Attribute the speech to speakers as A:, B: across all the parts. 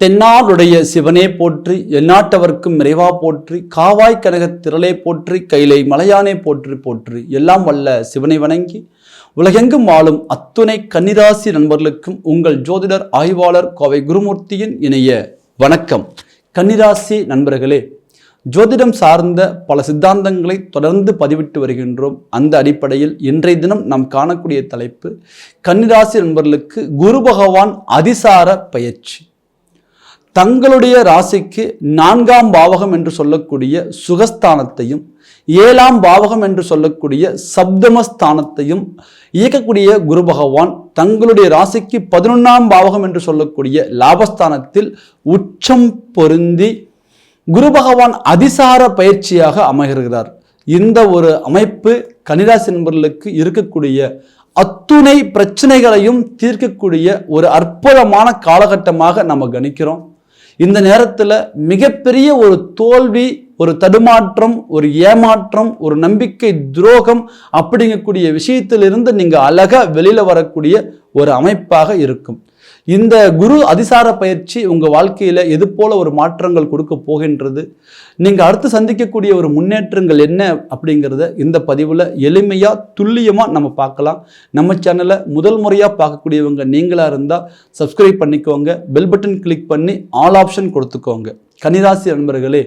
A: தென்னாடுடைய சிவனே போற்றி, எந்நாட்டவர்க்கும் நிறைவா போற்றி, காவாய் கனகத் திரளே போற்றி, கைலை மலையானே போற்றி போற்றி. எல்லாம் வல்ல சிவனை வணங்கி உலகெங்கும் வாழும் அத்துணை கன்னிராசி நண்பர்களுக்கும் உங்கள் ஜோதிடர் ஆய்வாளர் கோவை குருமூர்த்தியின் இணைய வணக்கம். கன்னிராசி நண்பர்களே, ஜோதிடம் சார்ந்த பல சித்தாந்தங்களை தொடர்ந்து பதிவிட்டு வருகின்றோம். அந்த அடிப்படையில் இன்றைய தினம் நாம் காணக்கூடிய தலைப்பு, கன்னிராசி நண்பர்களுக்கு குரு பகவான் அதிசார பயிற்சி. தங்களுடைய ராசிக்கு 4ஆம் பாவகம் என்று சொல்லக்கூடிய சுகஸ்தானத்தையும் 7ஆம் பாவகம் என்று சொல்லக்கூடிய சப்தமஸ்தானத்தையும் இயக்கக்கூடிய குரு பகவான் தங்களுடைய ராசிக்கு 11ஆம் பாவகம் என்று சொல்லக்கூடிய லாபஸ்தானத்தில் உச்சம் பொருந்தி குரு பகவான் அதிசார பயிற்சியாக அமைகிறார். இந்த ஒரு அமைப்பு கன்னிராசி நண்பர்களுக்கு இருக்கக்கூடிய அத்துணை பிரச்சனைகளையும் தீர்க்கக்கூடிய ஒரு அற்புதமான காலகட்டமாக நம்ம கணிக்கிறோம். இந்த நேரத்தில் மிகப்பெரிய ஒரு தோல்வி, ஒரு தடுமாற்றம், ஒரு ஏமாற்றம், ஒரு நம்பிக்கை துரோகம் அப்படிங்கக்கூடிய விஷயத்திலிருந்து நீங்கள் அழகா வெளியில வரக்கூடிய ஒரு அமைப்பாக இருக்கும். இந்த குரு அதிசார பயிற்சி உங்கள் வாழ்க்கையில் எது போல ஒரு மாற்றங்கள் கொடுக்க போகின்றது, நீங்கள் அடுத்து சந்திக்கக்கூடிய ஒரு முன்னேற்றங்கள் என்ன அப்படிங்கிறத இந்த பதிவில் எளிமையாக துல்லியமாக நம்ம பார்க்கலாம். நம்ம சேனலை முதல் முறையாக பார்க்கக்கூடியவங்க நீங்களாக இருந்தால் சப்ஸ்கிரைப் பண்ணிக்கோங்க, பெல் பட்டன் கிளிக் பண்ணி ஆல் ஆப்ஷன் கொடுத்துக்கோங்க. கன்னிராசி நண்பர்களே,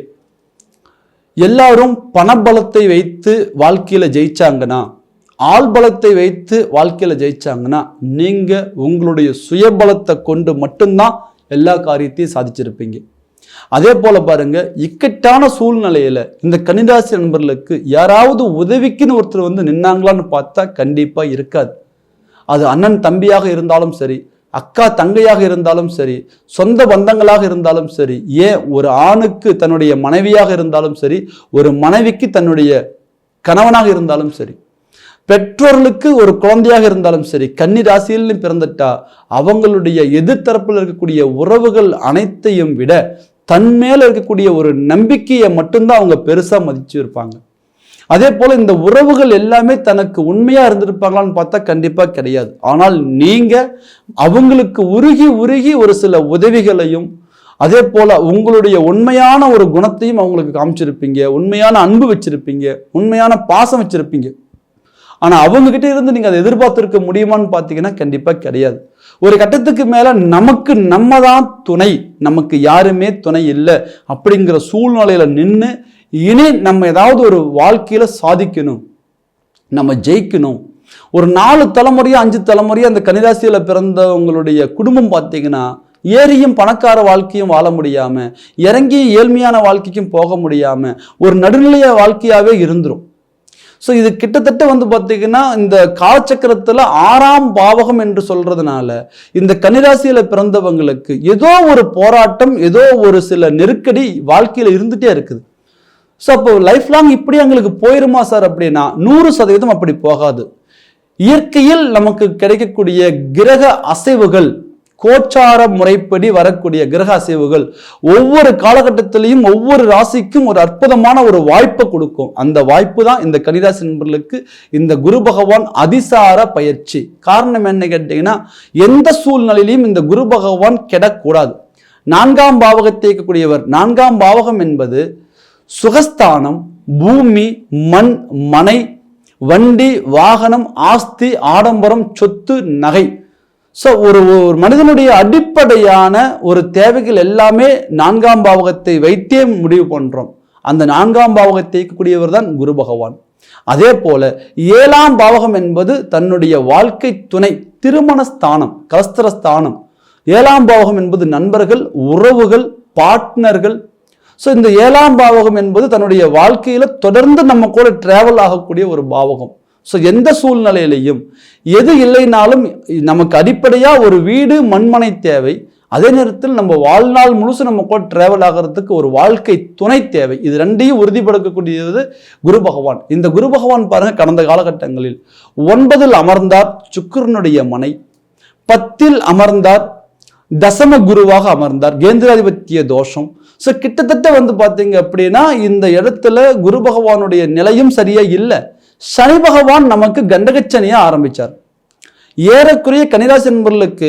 A: எல்லாரும் பணபலத்தை வைத்து வாழ்க்கையில் ஜெயிச்சாங்கன்னா, ஆள் பலத்தை வைத்து வாழ்க்கையில் ஜெயிச்சாங்கன்னா, நீங்கள் உங்களுடைய சுயபலத்தை கொண்டு மட்டும்தான் எல்லா காரியத்தையும் சாதிச்சிருப்பீங்க. அதே போல பாருங்க, இக்கட்டான சூழ்நிலையில இந்த கன்னிராசி நண்பர்களுக்கு யாராவது உதவிக்குன்னு ஒருத்தர் நின்னாங்களான்னு பார்த்தா கண்டிப்பா இருக்காது. அது அண்ணன் தம்பியாக இருந்தாலும் சரி, அக்கா தங்கையாக இருந்தாலும் சரி, சொந்த பந்தங்களாக இருந்தாலும் சரி, ஏன் ஒரு ஆணுக்கு தன்னுடைய மனைவியாக இருந்தாலும் சரி, ஒரு மனைவிக்கு தன்னுடைய கணவனாக இருந்தாலும் சரி, பெற்றோர்களுக்கு ஒரு குழந்தையாக இருந்தாலும் சரி, கன்னி ராசியில் பிறந்துட்டா அவங்களுடைய எதிர்த்தரப்பில் இருக்கக்கூடிய உறவுகள் அனைத்தையும் விட தன் மேல இருக்கக்கூடிய ஒரு நம்பிக்கையை மட்டும்தான் அவங்க பெருசா மதிச்சு இருப்பாங்க. அதே போல இந்த உறவுகள் எல்லாமே தனக்கு உண்மையா இருந்திருப்பாங்களான்னு பார்த்தா கண்டிப்பா கிடையாது. ஆனால் நீங்க அவங்களுக்கு உருகி உருகி ஒரு சில உதவிகளையும், அதே போல உங்களுடைய உண்மையான ஒரு குணத்தையும் அவங்களுக்கு காமிச்சிருப்பீங்க, உண்மையான அன்பு வச்சிருப்பீங்க, உண்மையான பாசம் வச்சிருப்பீங்க. ஆனா அவங்க கிட்ட இருந்து நீங்க அதை எதிர்பார்த்திருக்க முடியுமான்னு பார்த்தீங்கன்னா கண்டிப்பா கிடையாது. ஒரு கட்டத்துக்கு மேல நமக்கு நம்ம தான் துணை, நமக்கு யாருமே துணை இல்லை அப்படிங்கிற சூழ்நிலையில நின்று இனி நம்ம ஏதாவது ஒரு வாழ்க்கையில சாதிக்கணும், நம்ம ஜெயிக்கணும். ஒரு 4 தலைமுறையோ 5 தலைமுறையோ அந்த கன்னிராசியில பிறந்தவங்களுடைய குடும்பம் பார்த்தீங்கன்னா ஏறியும் பணக்கார வாழ்க்கையும் வாழ முடியாம, இறங்கியும் ஏழ்மையான வாழ்க்கைக்கும் போக முடியாம ஒரு நடுநிலைய வாழ்க்கையாவே இருந்துரும். ஸோ இது கிட்டத்தட்ட பார்த்தீங்கன்னா இந்த காலச்சக்கரத்தில் 6ஆம் பாவகம் என்று சொல்றதுனால இந்த கன்னிராசியில பிறந்தவங்களுக்கு ஏதோ ஒரு போராட்டம், ஏதோ ஒரு சில நெருக்கடி வாழ்க்கையில இருந்துட்டே இருக்குது. ஸோ அப்போ லைஃப் லாங் இப்படி எங்களுக்கு போயிருமா சார் அப்படின்னா 100% அப்படி போகாது. இயற்கையில் நமக்கு கிடைக்கக்கூடிய கிரக அசைவுகள், கோச்சார முறைப்படி வரக்கூடிய கிரக அசைவுகள் ஒவ்வொரு காலகட்டத்திலையும் ஒவ்வொரு ராசிக்கும் ஒரு அற்புதமான ஒரு வாய்ப்பை கொடுக்கும். அந்த வாய்ப்பு தான் இந்த கன்னிராசி நண்பர்களுக்கு இந்த குரு பகவான் அதிசார பயிற்சி. காரணம் என்ன கேட்டீங்கன்னா, எந்த சூழ்நிலையிலையும் இந்த குரு பகவான் கெடக்கூடாது. 4ஆம் பாவகத்தை இயக்கக்கூடியவர். 4ஆம் பாவகம் என்பது சுகஸ்தானம், பூமி, மண், மனை, வண்டி, வாகனம், ஆஸ்தி, ஆடம்பரம், சொத்து, நகை. ஸோ ஒரு மனிதனுடைய அடிப்படையான ஒரு தேவைகள் எல்லாமே 4ஆம் பாவகத்தை வைத்தே முடிவு பண்றோம். அந்த 4ஆம் பாவகத்தை இயக்கக்கூடியவர் தான் குரு பகவான். அதே போல 7ஆம் பாவகம் என்பது தன்னுடைய வாழ்க்கை துணை, திருமண ஸ்தானம், கலஸ்திரஸ்தானம். 7ஆம் பாவகம் என்பது நண்பர்கள், உறவுகள், பார்ட்னர்கள். ஸோ இந்த 7ஆம் பாவகம் என்பது தன்னுடைய வாழ்க்கையில தொடர்ந்து நம்ம கூட டிராவல் ஆகக்கூடிய ஒரு பாவகம். ஸோ எந்த சூழ்நிலையிலையும் எது இல்லைனாலும் நமக்கு அடிப்படையா ஒரு வீடு, மண்மனை தேவை. அதே நேரத்தில் நம்ம வாழ்நாள் முழுசு நம்ம கூட டிராவல் ஆகிறதுக்கு ஒரு வாழ்க்கை துணை தேவை. இது ரெண்டையும் உறுதிப்படுத்தக்கூடியது குரு பகவான். இந்த குரு பகவான் பாருங்க, கடந்த காலகட்டங்களில் 9இல் அமர்ந்தார் சுக்கிரனுடைய மனை, 10இல் அமர்ந்தார் தசம குருவாக அமர்ந்தார், கேந்திராதிபத்திய தோஷம். ஸோ கிட்டத்தட்ட பார்த்தீங்க அப்படின்னா இந்த இடத்துல குரு பகவானுடைய நிலையும் சரியா இல்லை. சனி பகவான் நமக்கு கண்டகச்சனியா ஆரம்பிச்சார். ஏறக்குறைய கன்னிராசி நண்பர்களுக்கு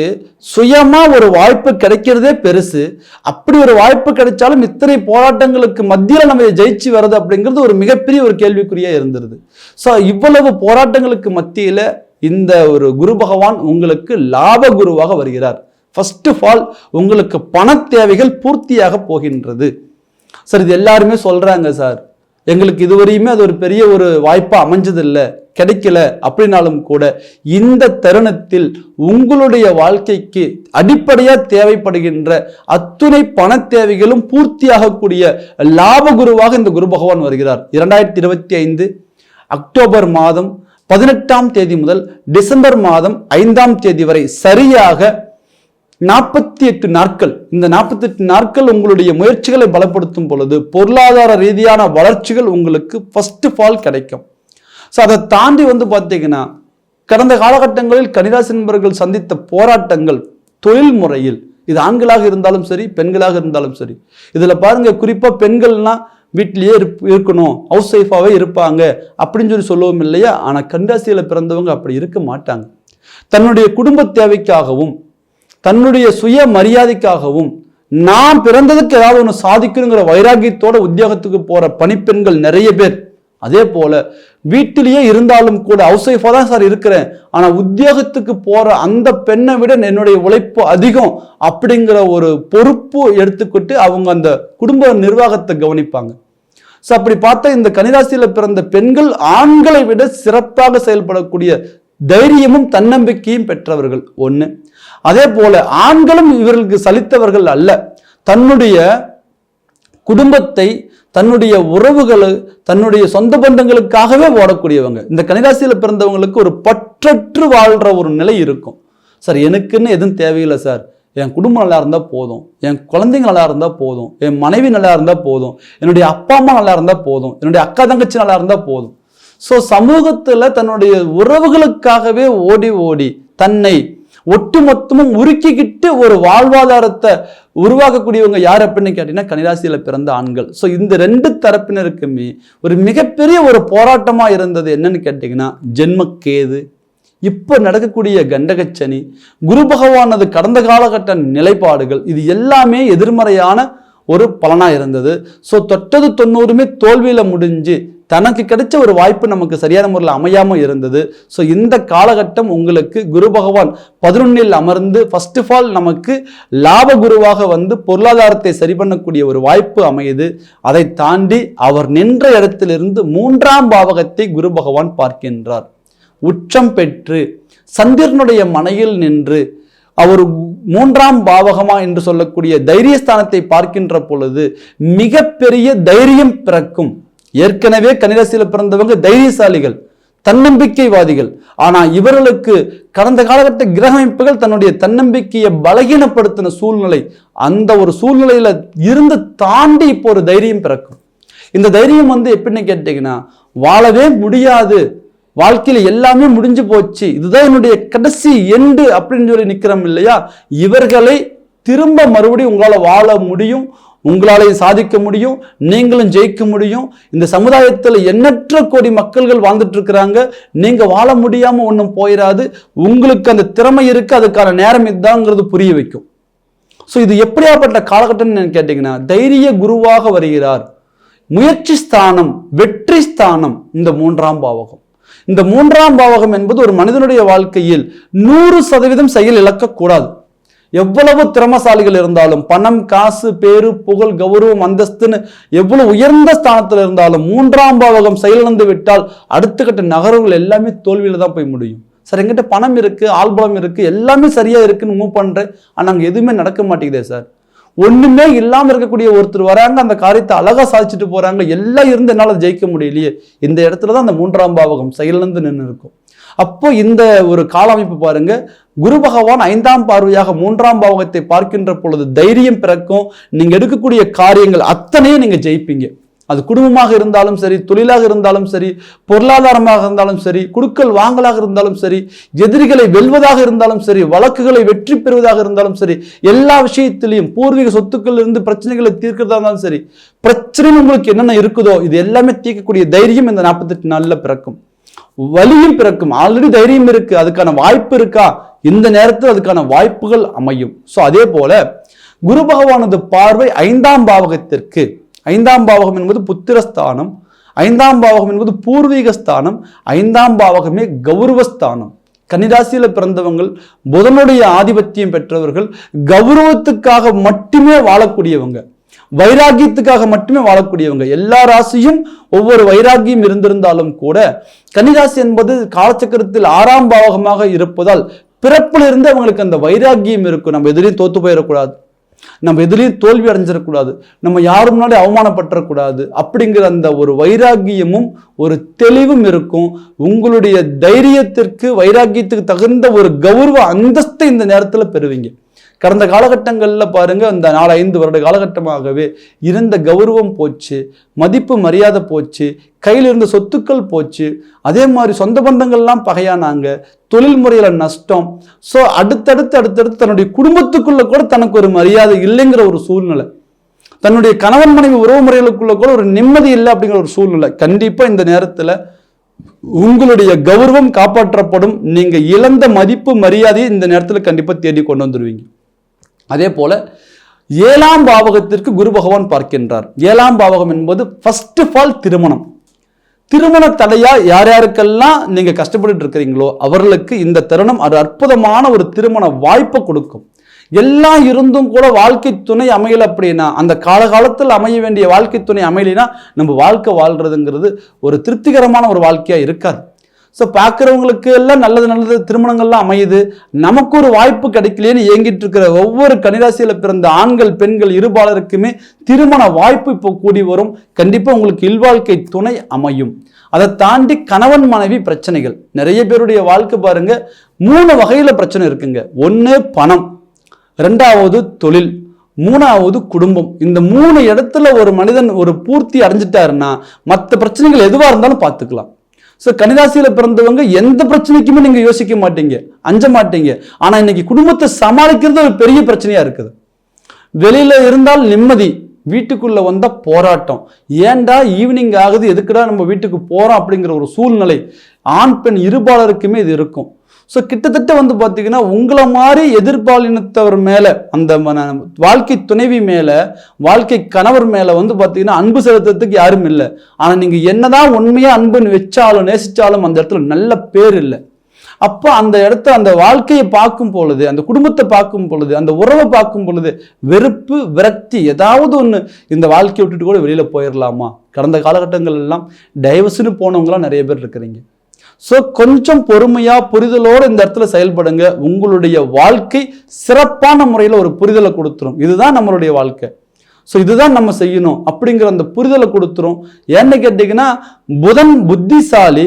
A: சுயமா ஒரு வாய்ப்பு கிடைக்கிறதே பெருசு. அப்படி ஒரு வாய்ப்பு கிடைச்சாலும் இத்தனை போராட்டங்களுக்கு மத்தியில் நம்ம ஜெயிச்சு வர்றது அப்படிங்கிறது ஒரு மிகப்பெரிய ஒரு கேள்விக்குறியா இருந்துருது. ஸோ இவ்வளவு போராட்டங்களுக்கு மத்தியில இந்த ஒரு குரு பகவான் உங்களுக்கு லாப குருவாக வருகிறார். ஃபர்ஸ்ட் ஆஃப் ஆல் உங்களுக்கு பண தேவைகள் பூர்த்தியாக போகின்றது. சார் இது எல்லாருமே சொல்றாங்க சார், எங்களுக்கு இதுவரையுமே அது ஒரு பெரிய ஒரு வாய்ப்பா அமைஞ்சதில்லை, கிடைக்கல அப்படின்னாலும் கூட இந்த தருணத்தில் உங்களுடைய வாழ்க்கைக்கு அடிப்படையா தேவைப்படுகின்ற அத்துணை பண தேவைகளும் பூர்த்தியாகக்கூடிய லாப குருவாக இந்த குரு பகவான் வருகிறார். 2025 அக்டோபர் மாதம் 18ஆம் தேதி முதல் டிசம்பர் மாதம் 5ஆம் தேதி வரை சரியாக 48 நாட்கள். இந்த 48 நாட்கள் உங்களுடைய முயற்சிகளை பலப்படுத்தும் பொழுது பொருளாதார ரீதியான வளர்ச்சிகள் உங்களுக்கு ஃபர்ஸ்ட் ஆஃப் ஆல் கிடைக்கும். ஸோ அதை தாண்டி பார்த்தீங்கன்னா கடந்த காலகட்டங்களில் கன்னிராசி நண்பர்கள் சந்தித்த போராட்டங்கள் தொழில் முறையில், இது ஆண்களாக இருந்தாலும் சரி பெண்களாக இருந்தாலும் சரி, இதில் பாருங்க குறிப்பாக பெண்கள்னா வீட்டிலேயே இருக்கணும், ஹவுஸ் ஒய்ஃபாகவே இருப்பாங்க அப்படின்னு சொல்லுவோம் இல்லையா? ஆனால் கன்னிராசியில் பிறந்தவங்க அப்படி இருக்க மாட்டாங்க. தன்னுடைய குடும்ப தேவைக்காகவும் தன்னுடைய சுய மரியாதைக்காகவும் நான் பிறந்ததுக்கு ஏதாவது ஒன்று சாதிக்கணுங்கிற வைராகியத்தோட உத்தியோகத்துக்கு போற பணிப்பெண்கள் நிறைய பேர். அதே போல வீட்டிலேயே இருந்தாலும் கூட ஹவுஸ் ஒய்ஃபா தான் சார் இருக்கிறேன், ஆனா உத்தியோகத்துக்கு போற அந்த பெண்ணை விட என்னுடைய உழைப்பு அதிகம் அப்படிங்கிற ஒரு பொறுப்பு எடுத்துக்கிட்டு அவங்க அந்த குடும்ப நிர்வாகத்தை கவனிப்பாங்க. ஸோ அப்படி பார்த்தா இந்த கன்னிராசியில பிறந்த பெண்கள் ஆண்களை விட சிறப்பாக செயல்படக்கூடிய தைரியமும் தன்னம்பிக்கையும் பெற்றவர்கள் ஒண்ணு. அதே போல ஆண்களும் இவர்களுக்கு சலித்தவர்கள் அல்ல. தன்னுடைய குடும்பத்தை, தன்னுடைய உறவுகளை, தன்னுடைய சொந்த பந்தங்களுக்காகவே ஓடக்கூடியவங்க. இந்த கன்னிராசியில பிறந்தவங்களுக்கு ஒரு பற்றற்று வாழ்ற ஒரு நிலை இருக்கும். சார் எனக்குன்னு எதுவும் தேவையில்லை சார், என் குடும்பம் நல்லா இருந்தா போதும், என் குழந்தைங்க நல்லா இருந்தா போதும், என் மனைவி நல்லா இருந்தா போதும், என்னுடைய அப்பா அம்மா நல்லா இருந்தா போதும், என்னுடைய அக்கா தங்கச்சி நல்லா இருந்தா போதும். ஸோ சமூகத்துல தன்னுடைய உறவுகளுக்காகவே ஓடி ஓடி தன்னை ஒட்டுமொத்தமும் உருக்கிக்கிட்டு ஒரு வாழ்வாதாரத்தை உருவாக்கக்கூடியவங்க யார் அப்படின்னு கேட்டீங்கன்னா கன்னிராசியில பிறந்த ஆண்கள். ஸோ இந்த ரெண்டு தரப்பினருக்குமே ஒரு மிகப்பெரிய ஒரு போராட்டமா இருந்தது என்னன்னு கேட்டீங்கன்னா ஜென்மக்கேது, இப்ப நடக்கக்கூடிய கண்டகச்சனி, குரு பகவானது கடந்த காலகட்ட நிலைப்பாடுகள், இது எல்லாமே எதிர்மறையான ஒரு பலனா இருந்தது. ஸோ தொட்டது 90மே தோல்வியில முடிஞ்சு தனக்கு கிடைச்ச ஒரு வாய்ப்பு நமக்கு சரியான முறையில் அமையாம இருந்தது. ஸோ இந்த காலகட்டம் உங்களுக்கு குரு பகவான் 11ல் அமர்ந்து ஃபர்ஸ்ட் ஆஃப் ஆல் நமக்கு லாப குருவாக பொருளாதாரத்தை சரி பண்ணக்கூடிய ஒரு வாய்ப்பு அமையுது. அதை தாண்டி அவர் நின்ற இடத்திலிருந்து 3ஆம் பாவகத்தை குரு பகவான் பார்க்கின்றார். உச்சம் பெற்று சந்திரனுடைய மனையில் நின்று அவர் 3ஆம் பாவகமா என்று சொல்லக்கூடிய தைரியஸ்தானத்தை பார்க்கின்ற பொழுது மிகப்பெரிய தைரியம் பிறக்கும். ஏற்கனவே கன்னிராசியில பிறந்தவங்க தைரியசாலிகள், தன்னம்பிக்கைவாதிகள். ஆனா இவர்களுக்கு கடந்த காலகட்ட கிரக அமைப்புகள் தன்னுடைய தன்னம்பிக்கையை பலகீனப்படுத்தின சூழ்நிலை, அந்த ஒரு சூழ்நிலையில இருந்து தாண்டி இப்போ ஒரு தைரியம் பிறக்கும். இந்த தைரியம் எப்படின்னு கேட்டீங்கன்னா, வாழவே முடியாது, வாழ்க்கையில எல்லாமே முடிஞ்சு போச்சு, இதுதான் என்னுடைய கடைசி எண்டு அப்படின்னு சொல்லி நிக்கிறோம் இல்லையா, இவர்களை திரும்ப மறுபடியும் உங்களால வாழ முடியும், உங்களாலே சாதிக்க முடியும், நீங்களும் ஜெயிக்க முடியும். இந்த சமுதாயத்தில் எண்ணற்ற கோடி மக்கள்கள் வாழ்ந்துட்டு இருக்கிறாங்க, நீங்க வாழ முடியாம ஒன்றும் போயிடாது, உங்களுக்கு அந்த திறமை இருக்கு, அதுக்கான நேரம் இதுதாங்கிறது புரிய வைக்கும். ஸோ இது எப்படியாப்பட்ட காலகட்டம்னு கேட்டீங்கன்னா தைரிய குருவாக வருகிறார். முயற்சி ஸ்தானம், வெற்றி ஸ்தானம் இந்த 3ஆம் பாவகம். இந்த 3ஆம் பாவகம் என்பது ஒரு மனிதனுடைய வாழ்க்கையில் 100% செயல் இழக்கக்கூடாது. எவ்வளவு திறமசாலிகள் இருந்தாலும், பணம், காசு, பேரு, புகழ், கௌரவம், அந்தஸ்துன்னு எவ்வளவு உயர்ந்த ஸ்தானத்தில் இருந்தாலும் 3ஆம் பாவகம் செயலிழந்து விட்டால் அடுத்த கட்ட நகர்வுகள் எல்லாமே தோல்வியில தான் போய் முடியும். சார் எங்கிட்ட பணம் இருக்கு, ஆள்பலம் இருக்கு, எல்லாமே சரியா இருக்குன்னு மூவ் பண்றேன், ஆனா அங்க எதுவுமே நடக்க மாட்டேங்குதே சார். ஒண்ணுமே இல்லாம இருக்கக்கூடிய ஒருத்தர் வராங்க, அந்த காரியத்தை அழகா சாதிச்சுட்டு போறாங்க, எல்லாம் இருந்து என்னால ஜெயிக்க முடியலையே. இந்த இடத்துலதான் அந்த 3ஆம் பாவகம் செயலிழந்து நின்று இருக்கும். அப்போ இந்த ஒரு கால அமைப்பு பாருங்க, குரு பகவான் 5ஆம் பார்வையாக 3ஆம் பாவகத்தை பார்க்கின்ற பொழுது தைரியம் பிறக்கும். நீங்க எடுக்கக்கூடிய காரியங்கள் அத்தனையும் நீங்க ஜெயிப்பீங்க. அது குடும்பமாக இருந்தாலும் சரி, தொழிலாக இருந்தாலும் சரி, பொருளாதாரமாக இருந்தாலும் சரி, குடுக்கல் வாங்கலாக இருந்தாலும் சரி, எதிரிகளை வெல்வதாக இருந்தாலும் சரி, வழக்குகளை வெற்றி பெறுவதாக இருந்தாலும் சரி, எல்லா விஷயத்திலையும் பூர்வீக சொத்துக்கள் இருந்து பிரச்சனைகளை தீர்க்கிறதா இருந்தாலும் சரி, பிரச்சனை உங்களுக்கு என்னென்ன இருக்குதோ இது எல்லாமே தீர்க்கக்கூடிய தைரியம் இந்த 48 நாள்ல பிறக்கும். வலியும் பிறக்கும். ஆல்ரெடி தைரியம் இருக்கு, அதுக்கான வாய்ப்பு இருக்கா, இந்த நேரத்தில் அதுக்கான வாய்ப்புகள் அமையும். ஸோ அதே போல குரு பகவானது பார்வை 5ஆம் பாவகத்திற்கு, 5ஆம் பாவகம் என்பது புத்திரஸ்தானம், 5ஆம் பாவகம் என்பது பூர்வீக ஸ்தானம், 5ஆம் பாவகமே கௌரவஸ்தானம். கன்னிராசியில பிறந்தவங்கள், புதனுடைய ஆதிபத்தியம் பெற்றவர்கள், கௌரவத்துக்காக மட்டுமே வாழக்கூடியவங்க, வைராகியத்துக்காக மட்டுமே வாழக்கூடியவங்க. எல்லா ராசியும் ஒவ்வொரு வைராகியம் இருந்திருந்தாலும் கூட கன்னிராசி என்பது காலச்சக்கரத்தில் 6ஆம் பாவகமாக இருப்பதால் பிறப்பிலிருந்து அவங்களுக்கு அந்த வைராகியம் இருக்கும். நம்ம எதிரையும் தோத்து போயிடக்கூடாது, நம்ம எதிரையும் தோல்வி அடைஞ்சிடக்கூடாது, நம்ம யாரும் முன்னாடி அவமானப்பற்றக்கூடாது அப்படிங்கிற அந்த ஒரு வைராகியமும் ஒரு தெளிவும் இருக்கும். உங்களுடைய தைரியத்திற்கு வைராகியத்துக்கு தகுந்த ஒரு கௌரவ அந்தஸ்தை இந்த நேரத்தில் பெறுவீங்க. கடந்த காலகட்டங்களில் பாருங்க, இந்த 4-5 வருட காலகட்டமாகவே இருந்த கௌரவம் போச்சு, மதிப்பு மரியாதை போச்சு, கையில் இருந்த சொத்துக்கள் போச்சு, அதே மாதிரி சொந்த பந்தங்கள்லாம் பகையானாங்க, தொழில் முறையில் நஷ்டம். ஸோ அடுத்தடுத்து தன்னுடைய குடும்பத்துக்குள்ள கூட தனக்கு ஒரு மரியாதை இல்லைங்கிற ஒரு சூழ்நிலை, தன்னுடைய கணவன் மனைவி உறவு முறைகளுக்குள்ள கூட ஒரு நிம்மதி இல்லை அப்படிங்கிற ஒரு சூழ்நிலை. கண்டிப்பாக இந்த நேரத்தில் உங்களுடைய கௌரவம் காப்பாற்றப்படும். நீங்க இழந்த மதிப்பு மரியாதையை இந்த நேரத்தில் கண்டிப்பாக தேடி கொண்டு வந்துடுவீங்க. அதே போல 7ஆம் பாவகத்திற்கு குரு பகவான் பார்க்கின்றார். 7ஆம் பாவகம் என்பது ஃபர்ஸ்ட் ஆஃப் ஆல் திருமணம். திருமண தடையா யார் யாருக்கெல்லாம் நீங்க கஷ்டப்பட்டு இருக்கிறீங்களோ அவர்களுக்கு இந்த தருணம் ஒரு அற்புதமான ஒரு திருமண வாய்ப்பை கொடுக்கும். எல்லாம் இருந்தும் கூட வாழ்க்கை துணை அமையல அப்படின்னா, அந்த காலகாலத்தில் அமைய வேண்டிய வாழ்க்கை துணை அமையலைன்னா நம்ம வாழ்க்கை வாழ்றதுங்கிறது ஒரு திருப்திகரமான ஒரு வாழ்க்கையா இருக்காது. ஸோ பார்க்குறவங்களுக்கு எல்லாம் நல்லது திருமணங்கள்லாம் அமையுது, நமக்கு ஒரு வாய்ப்பு கிடைக்கலையேன்னு இயங்கிட்டு இருக்கிற ஒவ்வொரு கன்னிராசியில் பிறந்த ஆண்கள் பெண்கள் இருபாலருக்குமே திருமண வாய்ப்பு இப்போ கூடி வரும். கண்டிப்பாக உங்களுக்கு இல்வாழ்க்கை துணை அமையும். அதை தாண்டி கணவன் மனைவி பிரச்சனைகள், நிறைய பேருடைய வாழ்க்கை பாருங்க 3 வகையில் பிரச்சனை இருக்குங்க. 1 பணம், 2வது தொழில், 3வது குடும்பம். இந்த 3 இடத்துல ஒரு மனிதன் ஒரு பூர்த்தி அடைஞ்சிட்டாருன்னா மற்ற பிரச்சனைகள் எதுவாக இருந்தாலும் பார்த்துக்கலாம். ஸோ கன்னிராசியில் பிறந்தவங்க எந்த பிரச்சனைக்குமே நீங்க யோசிக்க மாட்டீங்க, அஞ்ச மாட்டீங்க. ஆனா இன்னைக்கு குடும்பத்தை சமாளிக்கிறது ஒரு பெரிய பிரச்சனையா இருக்குது. வெளியில இருந்தால் நிம்மதி, வீட்டுக்குள்ள வந்தா போராட்டம். ஏன்டா ஈவினிங் ஆகுது, எதுக்குடா நம்ம வீட்டுக்கு போறோம் அப்படிங்கிற ஒரு சூழ்நிலை ஆண் பெண் இருபாலருக்குமே இது இருக்கும். ஸோ கிட்டத்தட்ட வந்து பார்த்தீங்கன்னா உங்களை மாதிரி எதிர்பாலினத்தவர் மேலே, அந்த வாழ்க்கை துணைவி மேலே, வாழ்க்கை கணவர் மேலே வந்து பார்த்தீங்கன்னா அன்பு செலுத்துறதுக்கு யாரும் இல்லை. ஆனால் நீங்கள் என்னதான் உண்மையாக அன்புன்னு வச்சாலும் நேசித்தாலும் அந்த இடத்துல நல்ல பேர் இல்லை. அப்போ அந்த இடத்த, அந்த வாழ்க்கையை பார்க்கும் பொழுது, அந்த குடும்பத்தை பார்க்கும் பொழுது, அந்த உறவை பார்க்கும் பொழுது வெறுப்பு விரக்தி, ஏதாவது ஒன்று இந்த வாழ்க்கையை விட்டுட்டு கூட வெளியில் போயிடலாமா. கடந்த காலகட்டங்கள் எல்லாம் டைவர்ஸ்னு போனவங்களாம் நிறைய பேர் இருக்கிறீங்க. ஸோ கொஞ்சம் பொறுமையா புரிதலோடு இந்த இடத்துல செயல்படுங்க. உங்களுடைய வாழ்க்கை சிறப்பான முறையில் ஒரு புரிதலை கொடுத்துரும். இதுதான் நம்மளுடைய வாழ்க்கை, ஸோ இதுதான் நம்ம செய்யணும் அப்படிங்கிற அந்த புரிதலை கொடுத்துரும். ஏன்னு கேட்டீங்கன்னா புதன் புத்திசாலி,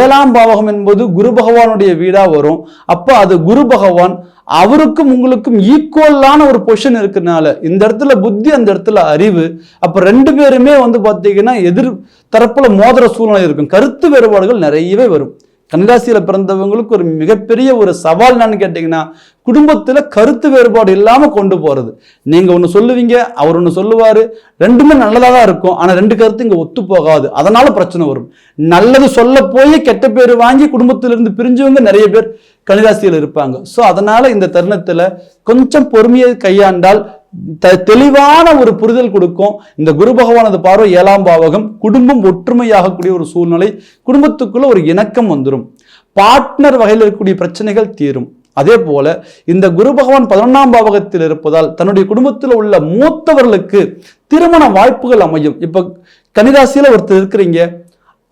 A: 7ஆம் பாவகம் என்பது குரு பகவானுடைய வீடா வரும். அப்போ அது குரு பகவான் அவருக்கும் உங்களுக்கும் ஈக்குவலான ஒரு பொசிஷன் இருக்கிறதுனால இந்த இடத்துல புத்தி, அந்த இடத்துல அறிவு. அப்ப 2 பேருமே வந்து பார்த்தீங்கன்னா எதிர் தரப்புல மோதிர சூழ்நிலை இருக்கும். கருத்து வேறுபாடுகள் நிறையவே வரும். கன்னிராசியில பிறந்தவங்களுக்கு ஒரு மிகப்பெரிய ஒரு சவால் என்னன்னு கேட்டீங்கன்னா, குடும்பத்துல கருத்து வேறுபாடு இல்லாம கொண்டு போறது. நீங்க ஒண்ணு சொல்லுவீங்க, அவர் ஒண்ணு சொல்லுவாரு, 2மே நல்லதாக தான் இருக்கும். ஆனா 2 கருத்து இங்க ஒத்து போகாது, அதனால பிரச்சனை வரும். நல்லது சொல்ல போய் கெட்ட பேர் வாங்கி குடும்பத்திலிருந்து பிரிஞ்சவங்க நிறைய பேர் கன்னிராசியில் இருப்பாங்க. ஸோ அதனால இந்த தருணத்துல கொஞ்சம் பொறுமையை கையாண்டால் தெளிவான ஒரு புரிதல் கொடுக்கும். இந்த குரு பகவானது பார்வை 7ஆம் பாவகம், குடும்பம் ஒற்றுமையாகக்கூடிய ஒரு சூழ்நிலை, குடும்பத்துக்குள்ள ஒரு இணக்கம் வந்துடும், பார்ட்னர் வகையில் இருக்கக்கூடிய பிரச்சனைகள் தீரும். அதே போல இந்த குரு பகவான் 11ஆம் பாவகத்தில் இருப்பதால் தன்னுடைய குடும்பத்தில் உள்ள மூத்தவர்களுக்கு திருமண வாய்ப்புகள் அமையும். இப்ப கன்னிராசியில ஒருத்தர் இருக்கிறீங்க,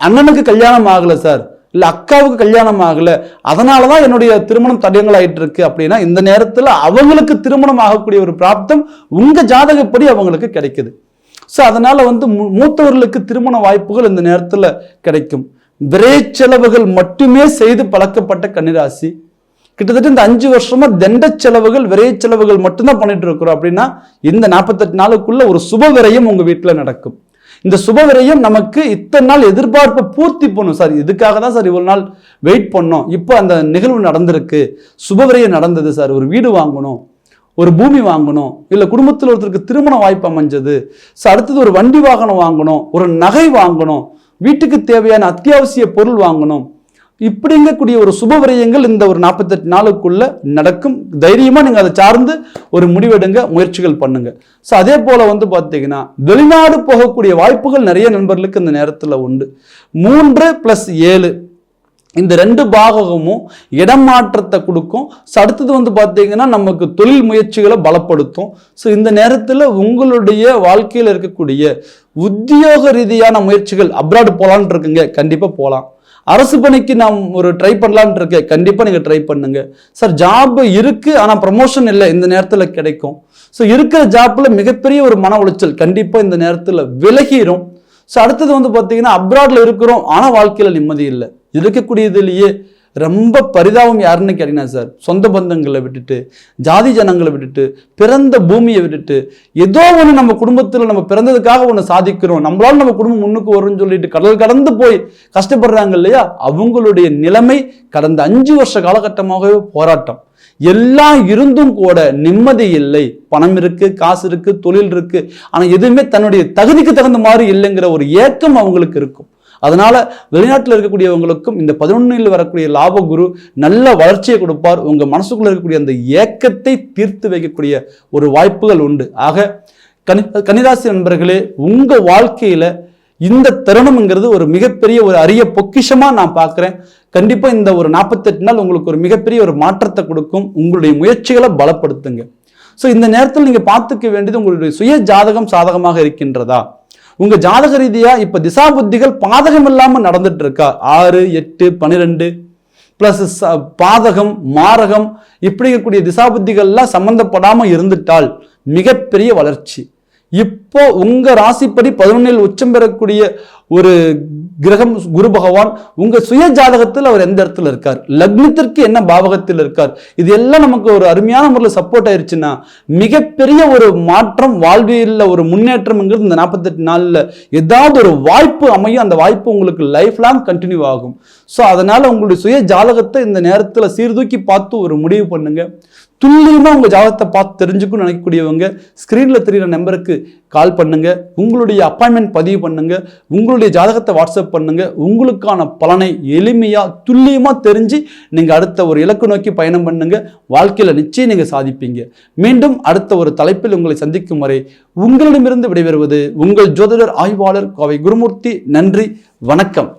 A: அண்ணனுக்கு கல்யாணம் ஆகல சார், இல்ல அக்காவுக்கு கல்யாணம் ஆகல, அதனாலதான் என்னுடைய திருமணம் தடயங்கள் ஆயிட்டு இருக்கு அப்படின்னா, இந்த நேரத்துல அவங்களுக்கு திருமணம் ஆகக்கூடிய ஒரு பிராப்தம் உங்க ஜாதகப்படி அவங்களுக்கு கிடைக்குது. ஸோ அதனால வந்து மூத்தவர்களுக்கு திருமண வாய்ப்புகள் இந்த நேரத்துல கிடைக்கும். விரை செலவுகள் மட்டுமே செய்து பழக்கப்பட்ட கன்னிராசி, கிட்டத்தட்ட இந்த 5 வருஷமா தண்ட செலவுகள், விரை செலவுகள் மட்டும்தான் பண்ணிட்டு இருக்கிறோம் அப்படின்னா, இந்த 48 நாளுக்குள்ள ஒரு சுப விரயம் உங்க வீட்டுல நடக்கும். இந்த சுப விரயம் நமக்கு இத்தனை நாள் எதிர்பார்ப்பை பூர்த்தி பண்ணும். சார் இதுக்காக தான் சார் இவ்வளவு நாள் வெயிட் பண்ணோம், இப்போ அந்த நிகழ்வு நடந்திருக்கு, சுப விரயம் நடந்தது சார், ஒரு வீடு வாங்கணும், ஒரு பூமி வாங்கணும், இல்லை குடும்பத்தில் ஒருத்தருக்கு திருமண வாய்ப்பு அமைஞ்சது, ஸோ அடுத்தது ஒரு வண்டி வாகனம் வாங்கணும், ஒரு நகை வாங்கணும், வீட்டுக்கு தேவையான அத்தியாவசிய பொருள் வாங்கணும், இப்படிங்கக்கூடிய ஒரு சுப விரயங்கள் இந்த ஒரு 48 நாளுக்குள்ள நடக்கும். தைரியமா நீங்க அதை சார்ந்து ஒரு முடிவெடுங்க, முயற்சிகள் பண்ணுங்க. ஸோ அதே போல பார்த்தீங்கன்னா வெளிநாடு போகக்கூடிய வாய்ப்புகள் நிறைய நண்பர்களுக்கு இந்த நேரத்தில் உண்டு. 3+7 இந்த 2 பாகமும் இடம் மாற்றத்தை கொடுக்கும். ஸோ அடுத்தது பார்த்தீங்கன்னா நமக்கு தொழில் முயற்சிகளை பலப்படுத்தும். ஸோ இந்த நேரத்தில் உங்களுடைய வாழ்க்கையில் இருக்கக்கூடிய உத்தியோக ரீதியான முயற்சிகள், அப்ராடு போகலான் இருக்குங்க, கண்டிப்பாக போகலாம். அரசு பணிக்கு நாம் ஒரு ட்ரை பண்ணலான்னு இருக்கேன், கண்டிப்பாக நீங்கள் ட்ரை பண்ணுங்க. சார் ஜாப் இருக்கு ஆனால் ப்ரமோஷன் இல்லை, இந்த நேரத்தில் கிடைக்கும். ஸோ இருக்கிற ஜாப்பில் மிகப்பெரிய ஒரு மன உளைச்சல் கண்டிப்பாக இந்த நேரத்தில் விலகிரும். ஸோ அடுத்தது பார்த்தீங்கன்னா அப்ராட்ல இருக்கிறோம் ஆனால் வாழ்க்கையில் நிம்மதி இல்லை. இருக்கக்கூடியதுலேயே ரொம்ப பரிதாபம் யாருன்னு கேட்டீங்கன்னா சார், சொந்த பந்தங்களை விட்டுட்டு, ஜாதி ஜனங்களை விட்டுட்டு, பிறந்த பூமியை விட்டுட்டு, ஏதோ ஒன்று நம்ம குடும்பத்தில் நம்ம பிறந்ததுக்காக ஒன்று சாதிக்கிறோம், நம்மளால நம்ம குடும்பம் முன்னுக்கு வரும்னு சொல்லிட்டு கடல் கடந்து போய் கஷ்டப்படுறாங்க இல்லையா, அவங்களுடைய நிலைமை கடந்த 5 வருஷ காலகட்டமாகவே போராட்டம். எல்லாம் இருந்தும் கூட நிம்மதி இல்லை. பணம் இருக்கு, காசு இருக்கு, தொழில் இருக்கு, ஆனா எதுவுமே தன்னுடைய தகுதிக்கு தகுந்த மாதிரி இல்லைங்கிற ஒரு ஏக்கம் அவங்களுக்கு இருக்கும். அதனால வெளிநாட்டில் இருக்கக்கூடியவங்களுக்கும் இந்த 11 வரக்கூடிய லாப குரு நல்ல வளர்ச்சியை கொடுப்பார். உங்க மனசுக்குள்ள இருக்கக்கூடிய அந்த ஏக்கத்தை தீர்த்து வைக்கக்கூடிய ஒரு வாய்ப்புகள் உண்டு. ஆக கன்னிராசி நண்பர்களே, உங்க வாழ்க்கையில இந்த தருணம்ங்கிறது ஒரு மிகப்பெரிய ஒரு அரிய பொக்கிஷமா நான் பார்க்கிறேன். கண்டிப்பா இந்த ஒரு 48 நாள் உங்களுக்கு ஒரு மிகப்பெரிய ஒரு மாற்றத்தை கொடுக்கும். உங்களுடைய முயற்சிகளை பலப்படுத்துங்க. ஸோ இந்த நேரத்தில் நீங்க பார்த்துக்க வேண்டியது உங்களுடைய சுய ஜாதகம் சாதகமாக இருக்கின்றதா, உங்க ஜாதக ரீதியா இப்ப திசா புத்திகள் பாதகம் இல்லாம நடந்துட்டு இருக்கா, 6, 8, 12 பிளஸ் பாதகம் மாரகம் இப்படி இருக்கக்கூடிய திசா புத்திகள்லாம் சம்பந்தப்படாம இருந்துட்டால் மிகப்பெரிய வளர்ச்சி. இப்போ உங்க ராசிப்படி 11 உச்சம் பெறக்கூடிய ஒரு கிரகம் குரு பகவான் உங்க சுய ஜாதகத்தில் அவர் எந்த இடத்துல இருக்கார், லக்னத்திற்கு என்ன பாவகத்தில் இருக்கார், இது எல்லாம் நமக்கு ஒரு அருமையான முறையில் சப்போர்ட் ஆயிருச்சுன்னா மிகப்பெரிய ஒரு மாற்றம், வாழ்வியல்ல ஒரு முன்னேற்றம்ங்கிறது இந்த 48 நாள்ல ஏதாவது ஒரு வாய்ப்பு அமையும். அந்த வாய்ப்பு உங்களுக்கு லைஃப் லாங் கண்டினியூ ஆகும். ஸோ அதனால உங்களுடைய சுய ஜாதகத்தை இந்த நேரத்தில் சீர்தூக்கி பார்த்து ஒரு முடிவு பண்ணுங்க. துல்லியமா உங்க ஜாதகத்தை பார்த்து தெரிஞ்சுக்கணும்னு நினைக்கக்கூடியவங்க ஸ்கிரீன்ல தெரிகிற நம்பருக்கு கால் பண்ணுங்க, உங்களுடைய அப்பாயின்மெண்ட் பதிவு பண்ணுங்க, உங்களுடைய ஜாதகத்தை வாட்ஸ்அப் பண்ணுங்க. உங்களுக்கான பலனை எளிமையா துல்லியமா தெரிஞ்சு நீங்க அடுத்த ஒரு இலக்கு நோக்கி பயணம் பண்ணுங்க. வாழ்க்கையில நிச்சயம் நீங்க சாதிப்பீங்க. மீண்டும் அடுத்த ஒரு தலைப்பில் உங்களை சந்திக்கும் வரை உங்களிடமிருந்து விடைபெறுவது உங்கள் ஜோதிடர் ஆய்வாளர் கோவை குருமூர்த்தி. நன்றி, வணக்கம்.